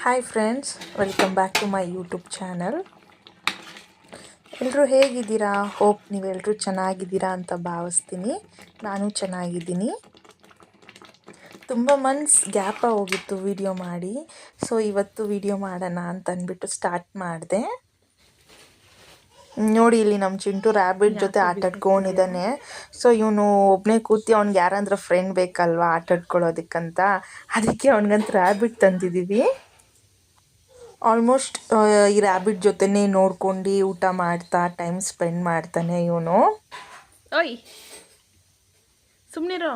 Hi friends, welcome back to my YouTube channel. ಎಲ್ಲರೂ ಹೇಗಿದ್ದೀರಾ? Hope ನೀವೆಲ್ಲರೂ ಚೆನ್ನಾಗಿದ್ದೀರಾ ಅಂತ ಭಾವಿಸ್ತೀನಿ. ನಾನು ಚೆನ್ನಾಗಿದ್ದೀನಿ. ತುಂಬ ಮಂತ್ಸ್ ಗ್ಯಾಪ ಹೋಗಿತ್ತು ವಿಡಿಯೋ ಮಾಡಿ. ಸೊ ಇವತ್ತು ವಿಡಿಯೋ ಮಾಡೋಣ ಅಂತ ಅಂದ್ಬಿಟ್ಟು ಸ್ಟಾರ್ಟ್ ಮಾಡಿದೆ. ನೋಡಿ, ಇಲ್ಲಿ ನಮ್ಮ ಚಿಂಟು ರ್ಯಾಬಿಟ್ ಜೊತೆ ಆಟಾಡ್ಕೊಂಡಿದ್ದಾನೆ. ಸೊ ಇವನು ಒಬ್ಬನೇ ಕೂತಿ ಅವ್ನಿಗೆ ಯಾರಂದ್ರೆ ಫ್ರೆಂಡ್ ಬೇಕಲ್ವಾ ಆಟಾಡ್ಕೊಳ್ಳೋದಕ್ಕಂತ, ಅದಕ್ಕೆ ಅವ್ನಿಗಂತ ರ್ಯಾಬಿಟ್ ತಂದಿದ್ದೀವಿ. ಆಲ್ಮೋಸ್ಟ್ ಈ ರ್ಯಾಬಿಟ್ ಜೊತೆನೇ ನೋಡ್ಕೊಂಡು ಊಟ ಮಾಡ್ತಾ ಟೈಮ್ ಸ್ಪೆಂಡ್ ಮಾಡ್ತಾನೆ ಇವನು. ಓಯ್ ಸುಮ್ಮನಿರೋ.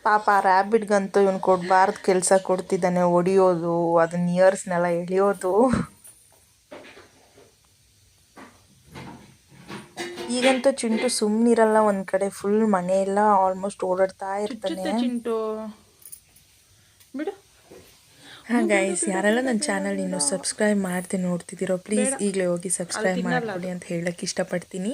ಪಾಪ ರ್ಯಾಬಿಟ್ಗಂತೂ ಇವನು ಕೊಡಬಾರ್ದು ಕೆಲಸ ಕೊಡ್ತಿದ್ದಾನೆ, ಹೊಡಿಯೋದು, ಅದನ್ನ ಇಯರ್ಸ್ನೆಲ್ಲ ಎಳೆಯೋದು. ಈಗಂತೂ ಚಿಂಟು ಸುಮ್ಮನಿರಲ್ಲ, ಒಂದು ಕಡೆ ಫುಲ್ ಮನೆಯೆಲ್ಲ ಆಲ್ಮೋಸ್ಟ್ ಓಡಾಡ್ತಾ ಇರ್ತಾನೆ. ಚಿಂಟು ಬಿಡು. ಹಾಂ ಗೈಸ್, ಯಾರೆಲ್ಲ ನನ್ನ ಚಾನಲ್ ಇನ್ನು ಸಬ್ಸ್ಕ್ರೈಬ್ ಮಾಡ್ತಿ ನೋಡ್ತಿದ್ದೀರೋ ಪ್ಲೀಸ್ ಈಗಲೇ ಹೋಗಿ ಸಬ್ಸ್ಕ್ರೈಬ್ ಮಾಡಿಕೊಡಿ ಅಂತ ಹೇಳಕ್ಕೆ ಇಷ್ಟಪಡ್ತೀನಿ.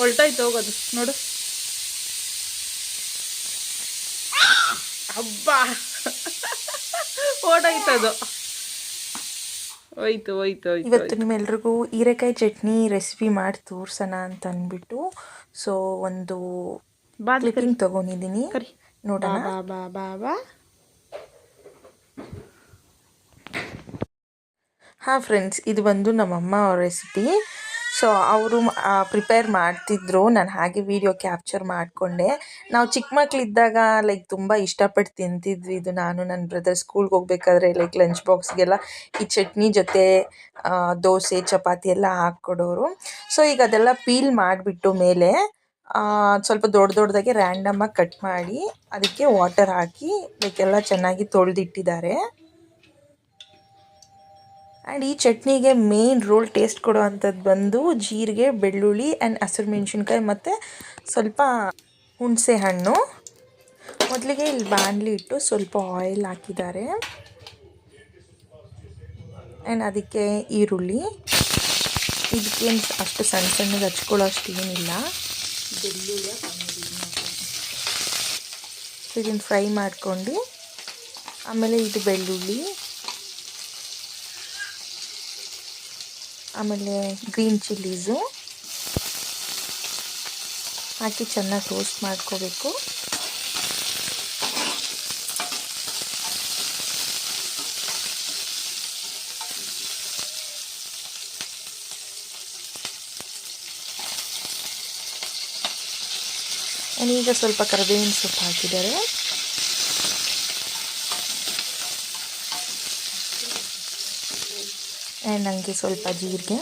ಹೊಲ್ಟಾಯ್ತು ಹೋಗೋದು ನೋಡು. ಹಬ್ಬ ಓಡಾಯ್ತದು. ಹೋಯ್ತು ಹೋಯ್ತು ಹೋಯ್ತು. ಇವತ್ತು ನಿಮ್ಮೆಲ್ರಿಗೂ ಹೀರೆಕಾಯಿ ಚಟ್ನಿ ರೆಸಿಪಿ ಮಾಡಿ ತೋರ್ಸೋಣ ಅಂತ ಅಂದ್ಬಿಟ್ಟು ಸೊ ಒಂದು ಕ್ಲಿಪ್ಪಿಂಗ್ ತೊಗೊಂಡಿದ್ದೀನಿ, ನೋಡೋಣ. ಬಾ ಬಾ ಬಾ. ಹಾಂ ಫ್ರೆಂಡ್ಸ್, ಇದು ಬಂದು ನಮ್ಮಮ್ಮ ಅವ್ರ ರೆಸಿಪಿ. ಸೊ ಅವರು ಪ್ರಿಪೇರ್ ಮಾಡ್ತಿದ್ರು, ನಾನು ಹಾಗೆ ವಿಡಿಯೋ ಕ್ಯಾಪ್ಚರ್ ಮಾಡಿಕೊಂಡೆ. ನಾವು ಚಿಕ್ಕ ಮಕ್ಕಳಿದ್ದಾಗ ಲೈಕ್ ತುಂಬ ಇಷ್ಟಪಟ್ಟು ತಿಂತಿದ್ವಿ ಇದು. ನಾನು ನನ್ನ ಬ್ರದರ್ ಸ್ಕೂಲ್ಗೆ ಹೋಗ್ಬೇಕಾದ್ರೆ ಲೈಕ್ ಲಂಚ್ ಬಾಕ್ಸ್ಗೆಲ್ಲ ಈ ಚಟ್ನಿ ಜೊತೆ ದೋಸೆ ಚಪಾತಿ ಎಲ್ಲ ಹಾಕ್ಕೊಡೋರು. ಸೊ ಈಗ ಅದೆಲ್ಲ ಪೀಲ್ ಮಾಡಿಬಿಟ್ಟು ಮೇಲೆ ಸ್ವಲ್ಪ ದೊಡ್ಡ ದೊಡ್ಡದಾಗಿ ರ್ಯಾಂಡಮಾಗಿ ಕಟ್ ಮಾಡಿ ಅದಕ್ಕೆ ವಾಟರ್ ಹಾಕಿ ಲೈಕ್ ಎಲ್ಲ ಚೆನ್ನಾಗಿ ತೊಳೆದಿಟ್ಟಿದ್ದಾರೆ. ಆ್ಯಂಡ್ ಈ ಚಟ್ನಿಗೆ ಮೇನ್ ರೋಲ್ ಟೇಸ್ಟ್ ಕೊಡೋ ಅಂಥದ್ದು ಬಂದು ಜೀರಿಗೆ, ಬೆಳ್ಳುಳ್ಳಿ ಆ್ಯಂಡ್ ಹಸಿರು ಮೆಣಸಿನ್ಕಾಯಿ ಮತ್ತು ಸ್ವಲ್ಪ ಹುಣಸೆ ಹಣ್ಣು. ಮೊದಲಿಗೆ ಇಲ್ಲಿ ಬಾಣಲಿ ಇಟ್ಟು ಸ್ವಲ್ಪ ಆಯಿಲ್ ಹಾಕಿದ್ದಾರೆ. ಆ್ಯಂಡ್ ಅದಕ್ಕೆ ಈರುಳ್ಳಿ, ಇದಕ್ಕೇನು ಅಷ್ಟು ಸಣ್ಣ ಸಣ್ಣಗೆ ಹಚ್ಕೊಳ್ಳೋ ಅಷ್ಟು ಏನಿಲ್ಲ. ಬೆಳ್ಳುಳ್ಳಿ ಇದನ್ನು ಫ್ರೈ ಮಾಡ್ಕೊಂಡು ಆಮೇಲೆ ಇದು ಬೆಳ್ಳುಳ್ಳಿ, ಆಮೇಲೆ ಗ್ರೀನ್ ಚಿಲ್ಲೀಸು ಹಾಕಿ ಚೆನ್ನಾಗಿ ರೋಸ್ಟ್ ಮಾಡ್ಕೋಬೇಕು. ಈಗ ಸ್ವಲ್ಪ ಕರಿಬೇವಿನ ಸೊಪ್ಪು ಹಾಕಿದ್ದಾರೆ. ಆ್ಯಂಡ್ ನನಗೆ ಸ್ವಲ್ಪ ಜೀರಿಗೆ,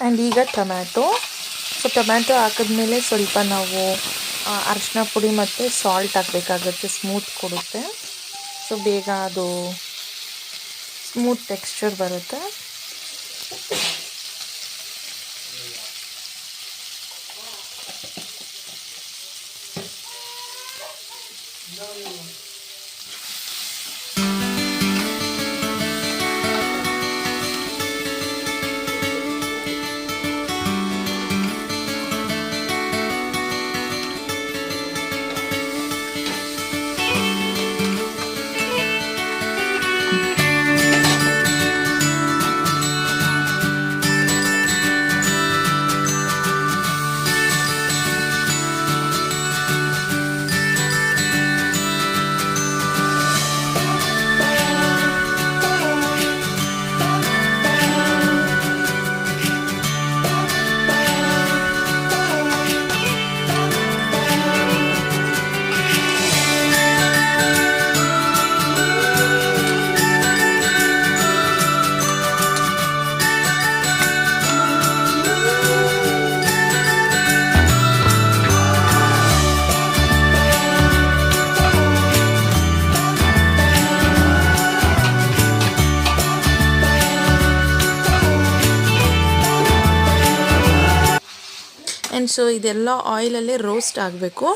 ಆ್ಯಂಡ್ ಈಗ ಟೊಮ್ಯಾಟೊ. ಸೊ ಟೊಮ್ಯಾಟೊ ಹಾಕಿದ್ಮೇಲೆ ಸ್ವಲ್ಪ ನಾವು ಅರಿಶಿನ ಪುಡಿ ಮತ್ತು ಸಾಲ್ಟ್ ಹಾಕಬೇಕಾಗುತ್ತೆ, ಸ್ಮೂತ್ ಕೊಡುತ್ತೆ. ಸೊ ಬೇಗ ಅದು ಸ್ಮೂತ್ ಟೆಕ್ಸ್ಚರ್ ಬರುತ್ತೆ. ಆ್ಯಂಡ್ ಸೊ ಇದೆಲ್ಲ ಆಯಿಲಲ್ಲೇ ರೋಸ್ಟ್ ಆಗಬೇಕು.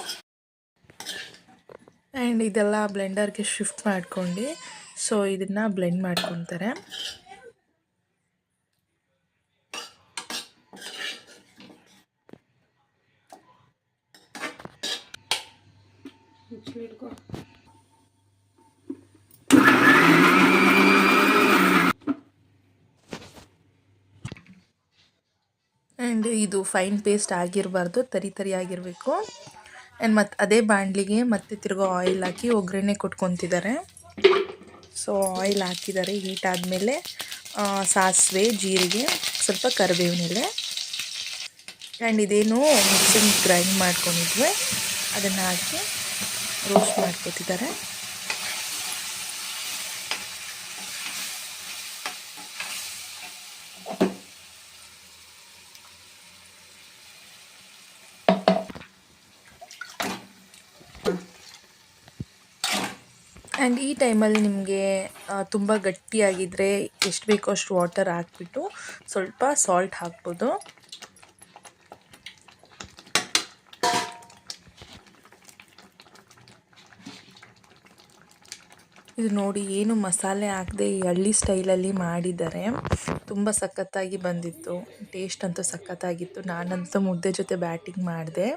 ಆ್ಯಂಡ್ ಇದೆಲ್ಲ ಬ್ಲೆಂಡರ್ಗೆ ಶಿಫ್ಟ್ ಮಾಡ್ಕೊಂಡು ಸೊ ಇದನ್ನು ಬ್ಲೆಂಡ್ ಮಾಡ್ಕೊತಾರೆ. ಆ್ಯಂಡ್ ಇದು ಫೈನ್ ಪೇಸ್ಟ್ ಆಗಿರಬಾರ್ದು, ತರಿ ತರಿ ಆಗಿರಬೇಕು. ಆ್ಯಂಡ್ ಮತ್ತು ಅದೇ ಬಾಣಲಿಗೆ ಮತ್ತೆ ತಿರ್ಗೋ ಆಯಿಲ್ ಹಾಕಿ ಒಗ್ಗರಣೆ ಕೊಟ್ಕೊತಿದ್ದಾರೆ. ಸೊ ಆಯಿಲ್ ಹಾಕಿದ್ದಾರೆ, ಹೀಟ್ ಆದಮೇಲೆ ಸಾಸಿವೆ, ಜೀರಿಗೆ, ಸ್ವಲ್ಪ ಕರಿಬೇವಿನ ಎಲೆ ಆ್ಯಂಡ್ ಇದೇನು ಮಿಕ್ಸಿಂಗ್ ಗ್ರೈಂಡ್ ಮಾಡ್ಕೊಂಡಿದ್ವಿ ಅದನ್ನು ಹಾಕಿ ರೋಸ್ಟ್ ಮಾಡ್ಕೊತಿದ್ದಾರೆ. ಆ್ಯಂಡ್ ಈ ಟೈಮಲ್ಲಿ ನಿಮಗೆ ತುಂಬ ಗಟ್ಟಿಯಾಗಿದ್ದರೆ ಎಷ್ಟು ಬೇಕೋ ಅಷ್ಟು ವಾಟರ್ ಹಾಕ್ಬಿಟ್ಟು ಸ್ವಲ್ಪ ಸಾಲ್ಟ್ ಹಾಕ್ಬೋದು. ಇದು ನೋಡಿ ಏನು ಮಸಾಲೆ ಹಾಕದೆ ಈ ಹಳ್ಳಿ ಸ್ಟೈಲಲ್ಲಿ ಮಾಡಿದ್ದಾರೆ. ತುಂಬ ಸಖತ್ತಾಗಿ ಬಂದಿತ್ತು, ಟೇಸ್ಟ್ ಅಂತೂ ಸಖತ್ತಾಗಿತ್ತು. ನಾನಂತೂ ಮುದ್ದೆ ಜೊತೆ ಬ್ಯಾಟಿಂಗ್ ಮಾಡಿದೆ.